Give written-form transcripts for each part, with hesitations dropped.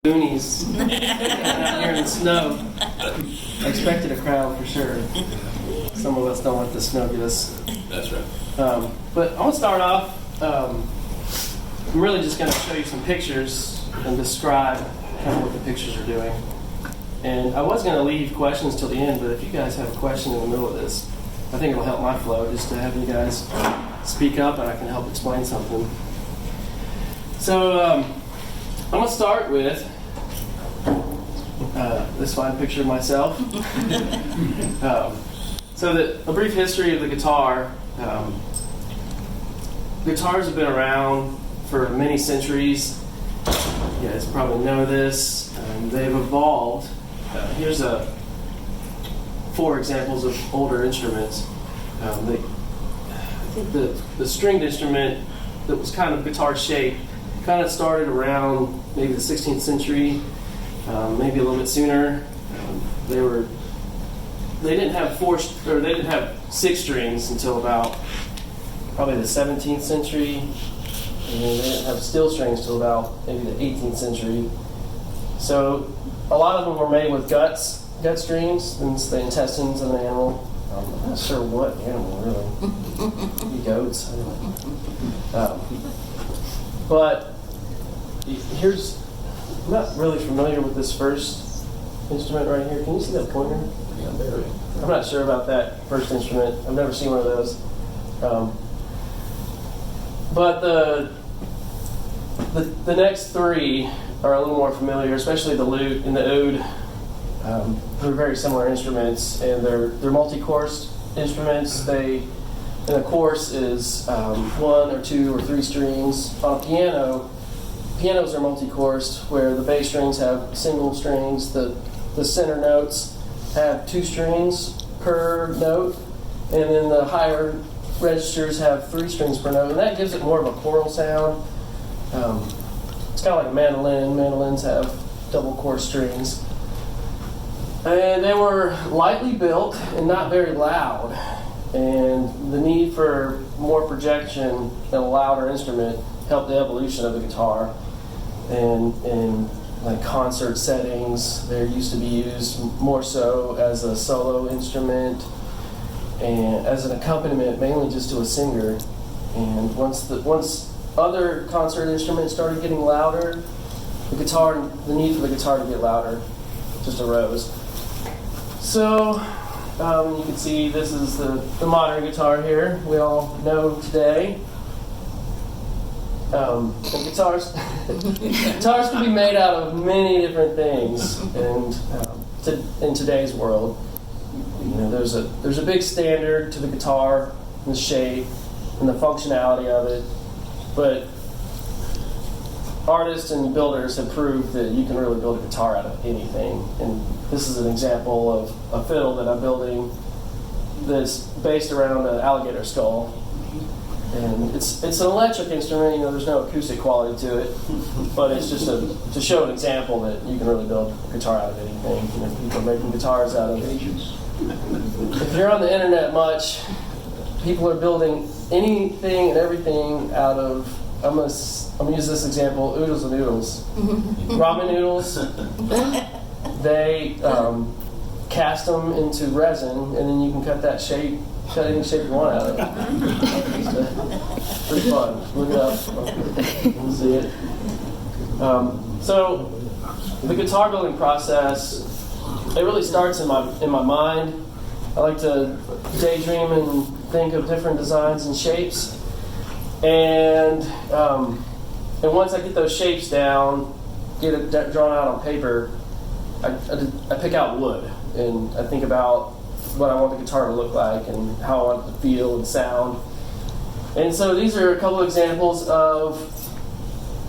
boonies out here in the snow. I expected a crowd for sure. Some of us don't let the snow get us. That's right. But I want to start off. I'm really just going to show you some pictures and describe kind of what the pictures are doing. And I was going to leave questions till the end, but if you guys have a question in the middle of this, I think it'll help my flow just to have you guys speak up and I can help explain something. So I'm going to start with this fine picture of myself. So a brief history of the guitar. Guitars have been around for many centuries. You guys probably know this. They've evolved. Here's 4 examples of older instruments. I think the stringed instrument that was kind of guitar shaped kind of started around maybe the 16th century, maybe a little bit sooner. They didn't have 6 strings until about probably the 17th century, and they didn't have steel strings until about maybe the 18th century. So a lot of them were made with gut strings, and the intestines of the animal. I'm not sure what animal really. Maybe goats. I don't know. But I'm not really familiar with this first instrument right here. Can you see that pointer? I'm not sure about that first instrument. I've never seen one of those. But the next 3 are a little more familiar, especially the lute and the oud. They're very similar instruments, and they're multi-coursed instruments. And the course is 1 or 2 or 3 strings. On a piano, pianos are multi-coursed, where the bass strings have single strings. The center notes have 2 strings per note, and then the higher registers have 3 strings per note, and that gives it more of a choral sound. It's kind of like a mandolin. Mandolins have double course strings. And they were lightly built and not very loud. And the need for more projection than a louder instrument helped the evolution of the guitar. And in like concert settings, they used to be used more so as a solo instrument and as an accompaniment, mainly just to a singer. And once other concert instruments started getting louder, the need for the guitar to get louder just arose. So you can see this is the modern guitar here we all know today. And guitars can be made out of many different things, and in today's world, there's a big standard to the guitar, and the shape, and the functionality of it. But artists and builders have proved that you can really build a guitar out of anything. And this is an example of a fiddle that I'm building that's based around an alligator skull. And it's an electric instrument, there's no acoustic quality to it, but it's just to show an example that you can really build a guitar out of anything. People are making guitars out of it. If you're on the internet much, people are building anything and everything out of, I'm gonna use this example, oodles and noodles. Ramen noodles, they cast them into resin, and then you can cut any shape you want out of it. It's pretty fun. Look it up. You can see it. So the guitar building process, it really starts in my mind. I like to daydream and think of different designs and shapes. And once I get those shapes down, get it drawn out on paper, I pick out wood, and I think about what I want the guitar to look like and how I want it to feel and sound. And so these are a couple examples of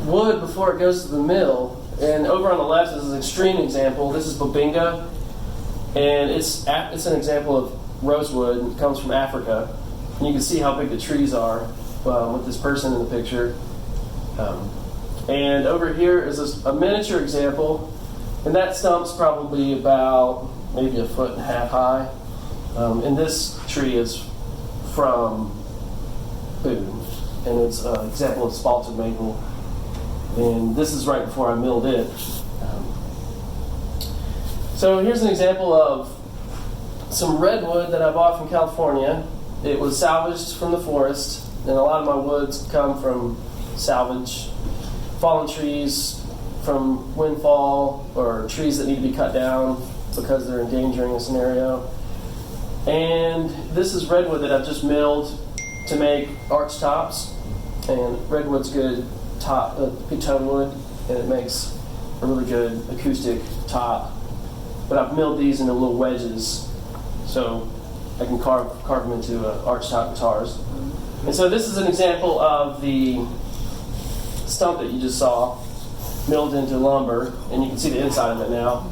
wood before it goes to the mill. And over on the left is an extreme example. This is bobinga, and it's an example of rosewood. It comes from Africa. And you can see how big the trees are with this person in the picture. And over here is a miniature example, and that stump's probably about maybe 1.5 feet high. And this tree is from Boone, and it's an example of spalted maple. And this is right before I milled it. So here's an example of some redwood that I bought from California. It was salvaged from the forest, and a lot of my woods come from salvage, fallen trees from windfall, or trees that need to be cut down because they're endangering a scenario. And this is redwood that I've just milled to make arch tops. And redwood's good tone wood, and it makes a really good acoustic top. But I've milled these into little wedges, so I can carve them into archtop guitars. And so this is an example of the stump that you just saw milled into lumber, and you can see the inside of it now.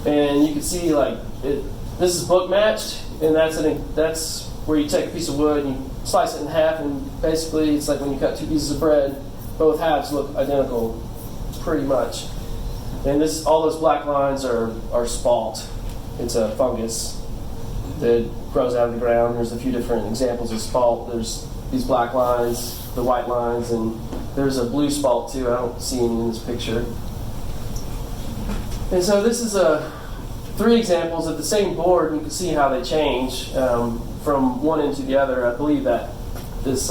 And you can see this is book matched, and that's where you take a piece of wood and you slice it in half, and basically it's like when you cut two pieces of bread, both halves look identical, pretty much. And all those black lines are spalt. It's a fungus that grows out of the ground. There's a few different examples of spalt. There's these black lines, the white lines, and there's a blue spalt too. I don't see any in this picture. And so this is 3 examples of the same board. You can see how they change from one end to the other. I believe that this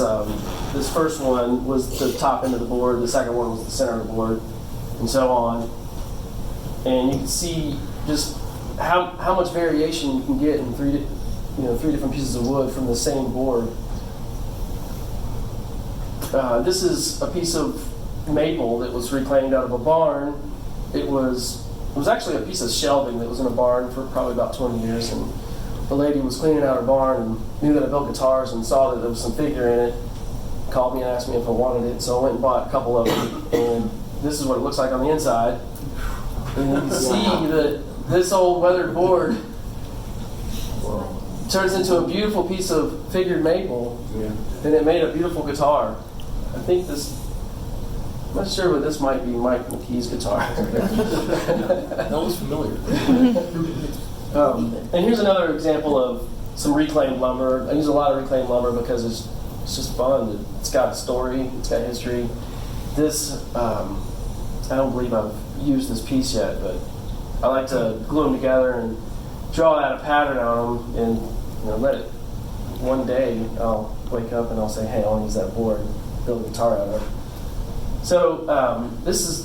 first one was the top end of the board, the second one was the center of the board, and so on. And you can see just how much variation you can get in 3 different pieces of wood from the same board. This is a piece of maple that was reclaimed out of a barn. It was actually a piece of shelving that was in a barn for probably about 20 years, and the lady was cleaning out her barn and knew that I built guitars and saw that there was some figure in it, called me and asked me if I wanted it, so I went and bought a couple of them, and this is what it looks like on the inside. And you can see that this old weathered board turns into a beautiful piece of figured maple, and it made a beautiful guitar. I think I'm not sure, but this might be Mike McKee's guitar. That was familiar. And here's another example of some reclaimed lumber. I use a lot of reclaimed lumber because it's just fun. It's got a story. It's got history. This, I don't believe I've used this piece yet, but I like to glue them together and draw out a pattern on them, and let it. One day I'll wake up and I'll say, "Hey, I want to use that board, build a guitar out of it." So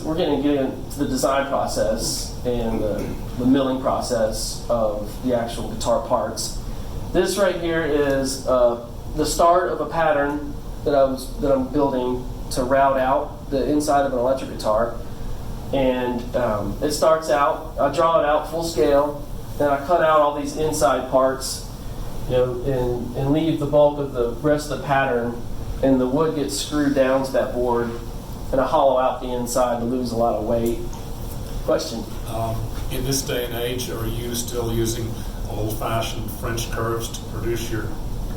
we're getting into the design process and the milling process of the actual guitar parts. This right here is the start of a pattern that I'm building to route out the inside of an electric guitar. And it starts out, I draw it out full scale, then I cut out all these inside parts, and leave the bulk of the rest of the pattern, and the wood gets screwed down to that board, and I hollow out the inside to lose a lot of weight. Question? In this day and age, are you still using old-fashioned French curves to produce your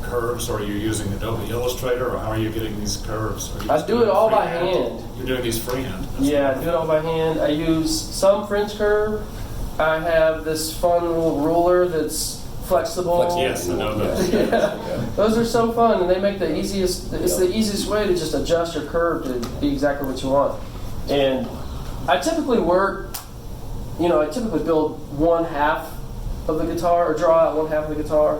curves, or are you using Adobe Illustrator, or how are you getting these curves? I do it all by hand. You're doing these freehand? Yeah, I do it all by hand. I use some French curve. I have this fun little ruler that's flexible. Yes, I know those. Yeah. Those are so fun, and they make the easiest way to just adjust your curve to be exactly what you want. And I typically build one half of the guitar, or draw out one half of the guitar,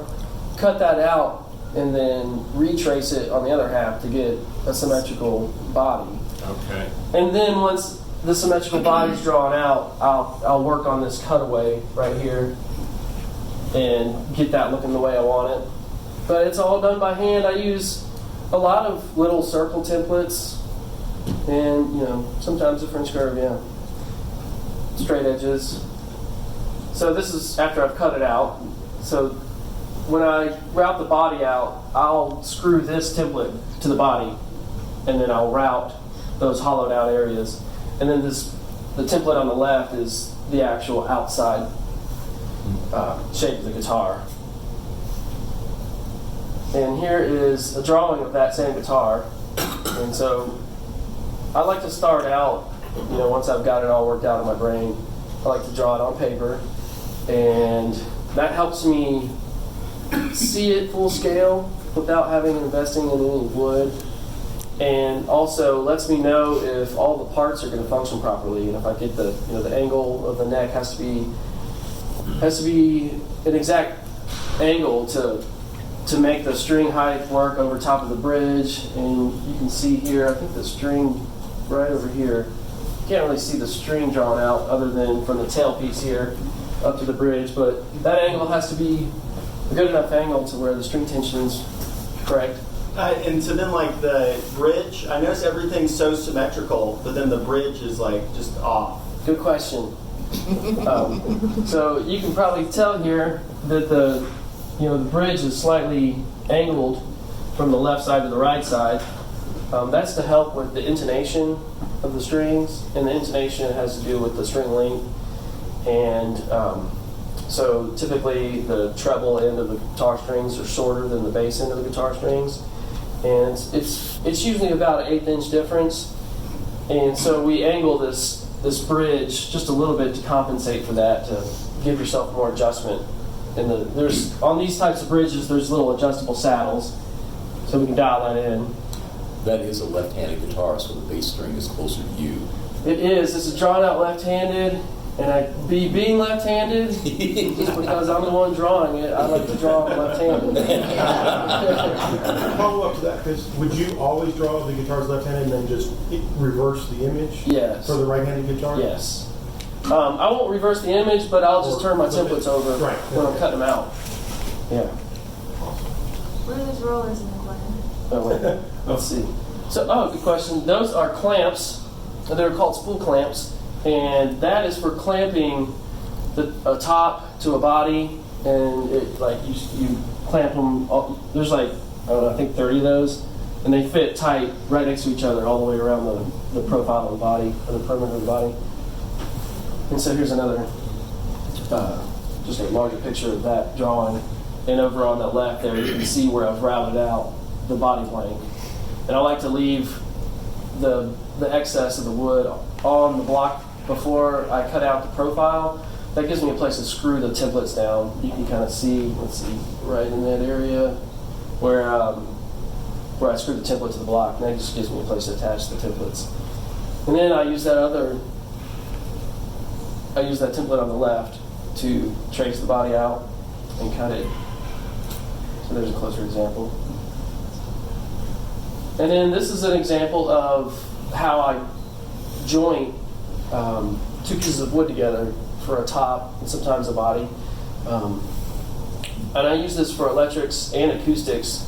cut that out, and then retrace it on the other half to get a symmetrical body. Okay. And then once the symmetrical body's drawn out, I'll work on this cutaway right here and get that looking the way I want it. But it's all done by hand. I use a lot of little circle templates, and sometimes a French curve, straight edges. So this is after I've cut it out. So when I route the body out, I'll screw this template to the body, and then I'll route those hollowed out areas. And then the template on the left is the actual outside shape of the guitar. And here is a drawing of that same guitar. And so I like to start out, once I've got it all worked out in my brain, I like to draw it on paper. And that helps me see it full scale without having investing in any wood. and also lets me know if all the parts are going to function properly, and if I get the the angle of the neck has to be an exact angle to make the string height work over top of the bridge. And you can see here, I think the string right over here, you can't really see the string drawn out other than from the tailpiece here up to the bridge, but that angle has to be a good enough angle to where the string tension's correct. And so then, like the bridge, I notice everything's so symmetrical, but then the bridge is like just off. Good question. So you can probably tell here that the bridge is slightly angled from the left side to the right side. That's to help with the intonation of the strings, and the intonation has to do with the string length. And so typically the treble end of the guitar strings are shorter than the bass end of the guitar strings, and it's usually about an 1/8 inch difference. And so we angle this bridge just a little bit to compensate for that, to give yourself more adjustment. And there's on these types of bridges, there's little adjustable saddles, so we can dial that in. That is a left-handed guitar, so the bass string is closer to you. It is. This is drawn out left-handed, and being left-handed, just because I'm the one drawing it, I like to draw left-handed. Follow up to that, Chris. Would you always draw the guitars left-handed and then just reverse the image? Yes. For the right-handed guitar? Yes. I won't reverse the image, but I'll just turn my templates over when I'm cutting them out. Yeah. What are those rollers in the corner? Oh, wait. Let's see. So, good question. Those are clamps. They're called spool clamps, and that is for clamping a top to a body. And it, like you clamp them. There's like I think 30 of those, and they fit tight right next to each other all the way around the profile of the body, or the perimeter of the body. And so here's another, just a larger picture of that drawing. And over on the left there, you can see where I've routed out the body blank. And I like to leave the excess of the wood on the block before I cut out the profile. That gives me a place to screw the templates down. You can kind of see, let's see, right in that area where I screw the template to the block. And that just gives me a place to attach the templates. And then I use that template on the left to trace the body out and cut it. So there's a closer example. And then this is an example of how I joint two pieces of wood together for a top and sometimes a body. And I use this for electrics and acoustics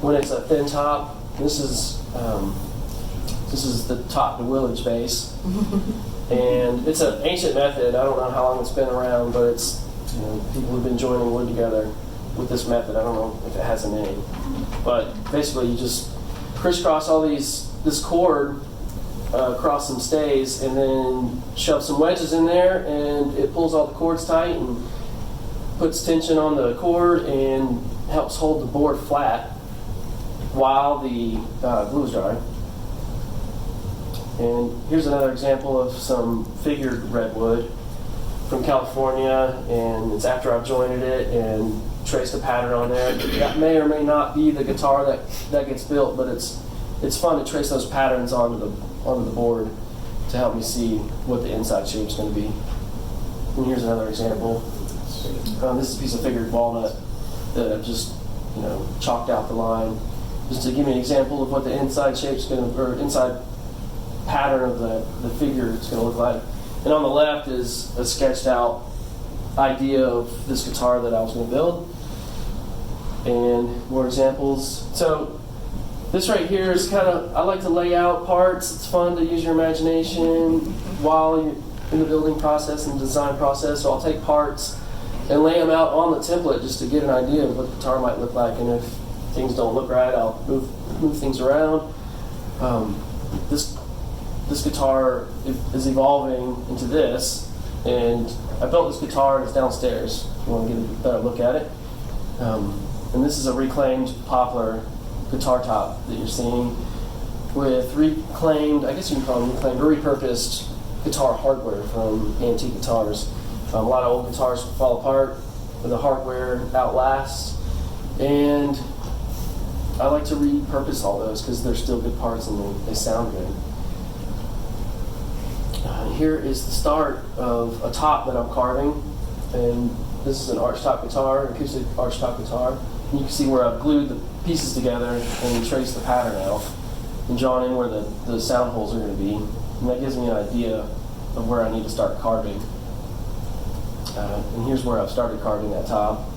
when it's a thin top. This is the top, the Willage bass. And it's an ancient method. I don't know how long it's been around, but it's people have been joining wood together with this method. I don't know if it has a name, but basically you just crisscross all this cord across some stays, and then shove some wedges in there, and it pulls all the cords tight and puts tension on the cord and helps hold the board flat while the glue is dry. And here's another example of some figured redwood from California, and it's after I've jointed it and traced a pattern on there. That may or may not be the guitar that gets built, but it's fun to trace those patterns onto the board to help me see what the inside shape is going to be. And here's another example. This is a piece of figured walnut that I've just chalked out the line just to give me an example of what the inside shape's going to, or inside pattern of the figure is going to look like. And on the left is a sketched out idea of this guitar that I was going to build. And more examples. So this right here is kind of, I like to lay out parts. It's fun to use your imagination while you're in the building process and design process. So I'll take parts and lay them out on the template just to get an idea of what the guitar might look like. And if things don't look right, I'll move things around. This guitar is evolving into this, and I built this guitar and it's downstairs if you want to get a better look at it. And this is a reclaimed poplar guitar top that you're seeing with reclaimed, I guess you can call them reclaimed, or repurposed guitar hardware from antique guitars. A lot of old guitars fall apart, but the hardware outlasts. And I like to repurpose all those because they're still good parts and they sound good. Here is the start of a top that I'm carving, and this is an Archtop Guitar, an acoustic Archtop Guitar. And you can see where I've glued the pieces together and traced the pattern out and drawn in where the sound holes are going to be. And that gives me an idea of where I need to start carving. And here's where I've started carving that top.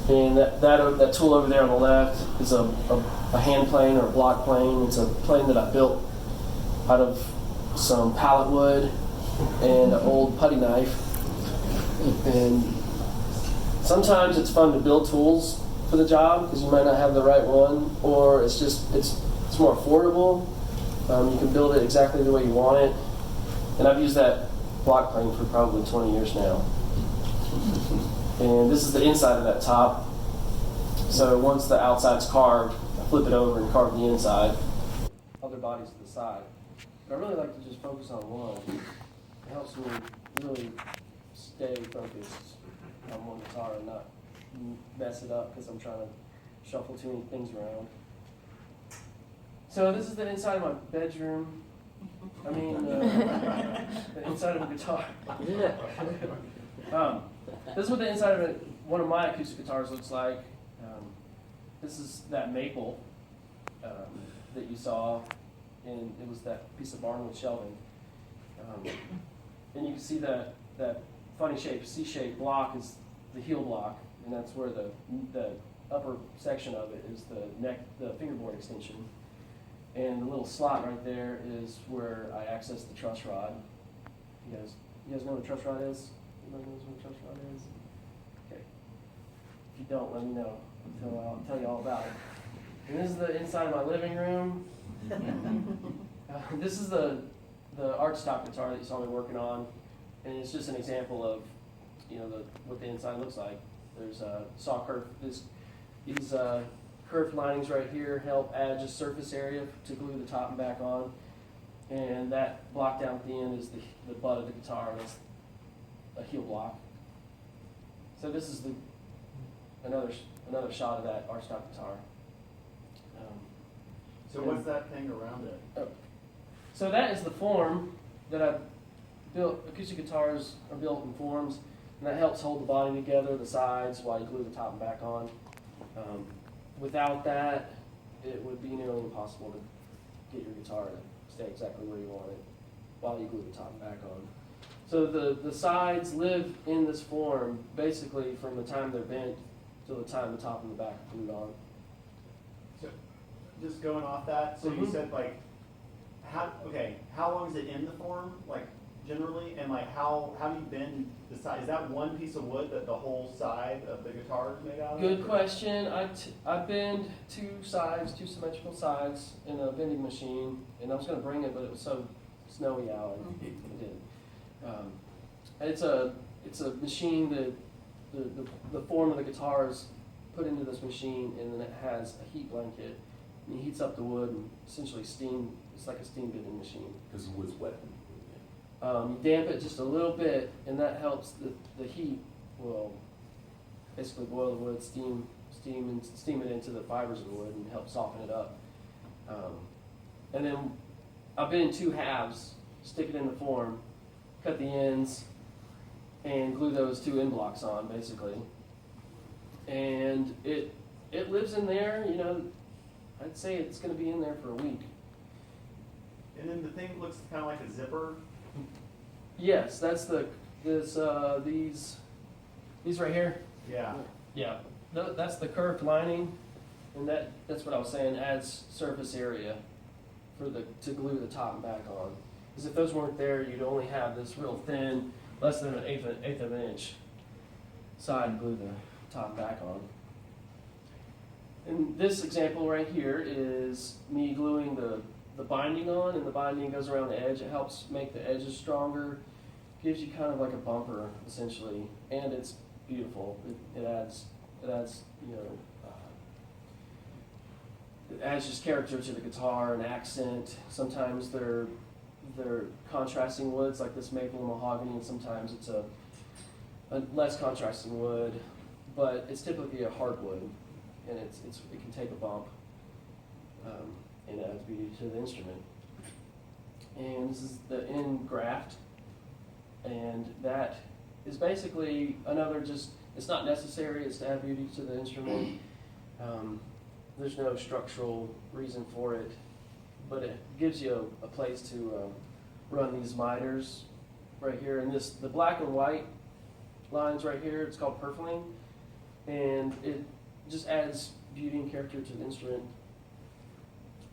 And that tool over there on the left is a hand plane or a block plane. It's a plane that I built out of some pallet wood and an old putty knife. And sometimes it's fun to build tools for the job because you might not have the right one, or it's more affordable. You can build it exactly the way you want it. And I've used that block plane for probably 20 years now. And this is the inside of that top. So once the outside's carved, I flip it over and carve the inside. Other bodies to the side. But I really like to just focus on one. It helps me really stay focused on one guitar and not mess it up because I'm trying to shuffle too many things around. So this is the inside of my bedroom. I mean, the inside of a guitar. This is what the inside of one of my acoustic guitars looks like. This is that maple that you saw, and it was that piece of barnwood shelving. And you can see that funny shape, C-shaped block is the heel block, and that's where the upper section of it is the fingerboard extension. And the little slot right there is where I access the truss rod. You guys know what a truss rod is? Anybody knows what a truss rod is? Okay. If you don't, let me know. I'll tell you all about it. And this is the inside of my living room. This is the Archtop guitar that you saw me working on, and it's just an example of what the inside looks like. There's a saw curve. These curved linings right here help add just surface area to glue the top and back on. And that block down at the end is the butt of the guitar. That's a heel block. So this is another shot of that Archtop guitar. So what's that thing around it? Oh. So that is the form that I've built. Acoustic guitars are built in forms, and that helps hold the body together, the sides, while you glue the top and back on. Without that, it would be nearly impossible to get your guitar to stay exactly where you want it while you glue the top and back on. So the sides live in this form basically from the time they're bent till the time the top and the back are glued on. So just going off that, so you said how long is it in the form, like generally, and like how do you bend the side? Is that one piece of wood that the whole side of the guitar is made out of? Good question. I bend two symmetrical sides in a bending machine, and I was going to bring it, but it was so snowy out, and I didn't. It's a machine that the form of the guitar is put into this machine, and then it has a heat blanket. And it heats up the wood and essentially steam. It's like a steam bending machine. Because the wood's wet. You damp it just a little bit, and that helps the heat will basically boil the wood, steam it into the fibers of the wood, and help soften it up. And then I bend two halves, stick it in the form, cut the ends, and glue those two end blocks on, basically. And it lives in there, I'd say it's going to be in there for a week. And then the thing looks kind of like a zipper. Yes, that's these right here. Yeah. Yeah, that's the curved lining, and that's what I was saying, adds surface area to glue the top and back on. Because if those weren't there, you'd only have this real thin, less than an eighth of an inch side to glue the top and back on. And this example right here is me gluing the binding on, and the binding goes around the edge. It helps make the edges stronger, gives you kind of like a bumper essentially, and it's beautiful. It adds just character to the guitar, an accent. Sometimes they're contrasting woods like this maple and mahogany, and sometimes it's a less contrasting wood, but it's typically a hardwood, and it can take a bump and it adds beauty to the instrument. And this is the end graft, and that is basically another it's not necessary, it's to add beauty to the instrument. There's no structural reason for it, but it gives you a place to run these miters right here. And the black and white lines right here, it's called purfling, and it just adds beauty and character to the instrument.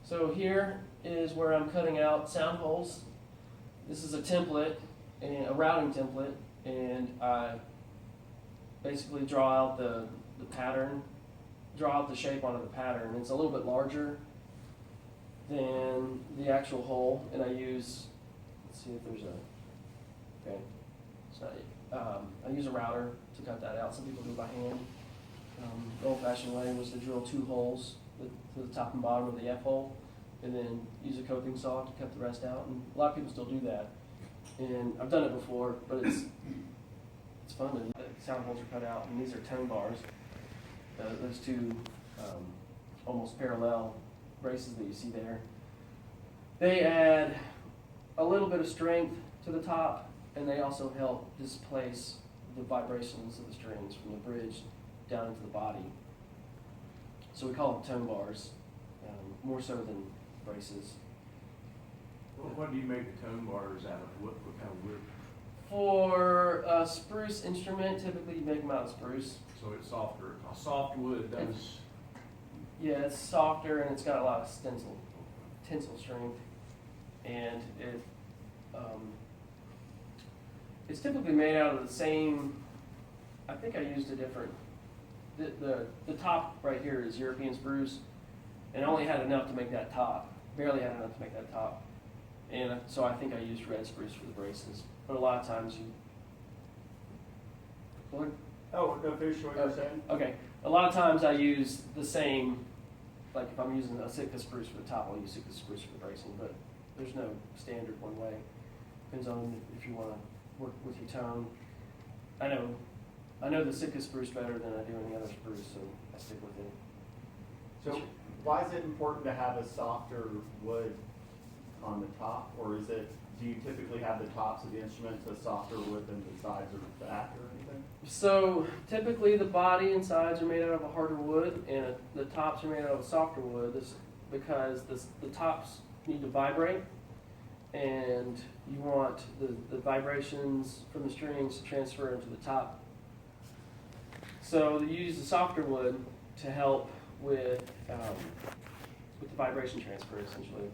So here is where I'm cutting out sound holes. This is a template, and a routing template, and I basically draw out the pattern, draw out the shape onto the pattern. It's a little bit larger than the actual hole, and I use, let's see if there's okay, it's not, I use a router to cut that out. Some people do it by hand. The old-fashioned way was to drill 2 holes to the top and bottom of the F-hole, and then use a coping saw to cut the rest out. And a lot of people still do that. And I've done it before, but it's fun. The sound holes are cut out, and these are tone bars. Those 2 almost parallel braces that you see there. They add a little bit of strength to the top, and they also help displace the vibrations of the strings from the bridge down into the body. So we call them tone bars, more so than braces. What do you make the tone bars out of? What kind of wood? For a spruce instrument, typically you make them out of spruce. So it's softer. A soft wood does. Yeah, it's softer and it's got a lot of tensile strength, and it's typically made out of the same. I think I used a different. The top right here is European spruce, and I only had enough to make that top. Barely had enough to make that top, and so I think I used red spruce for the braces. But a lot of times you. What? Oh, no, finish what you're saying. Okay. A lot of times I use the same, like if I'm using a Sitka spruce for the top, I'll use Sitka spruce for the bracing, but there's no standard one way. Depends on if you want to work with your tone. I know the Sitka spruce better than I do any other spruce, so I stick with it. So why is it important to have a softer wood on the top, or do you typically have the tops of the instruments a softer wood than the sides or the back or anything? So typically the body and sides are made out of a harder wood, and the tops are made out of a softer wood. This because the tops need to vibrate, and you want the vibrations from the strings to transfer into the top. So you use the softer wood to help with the vibration transfer, essentially.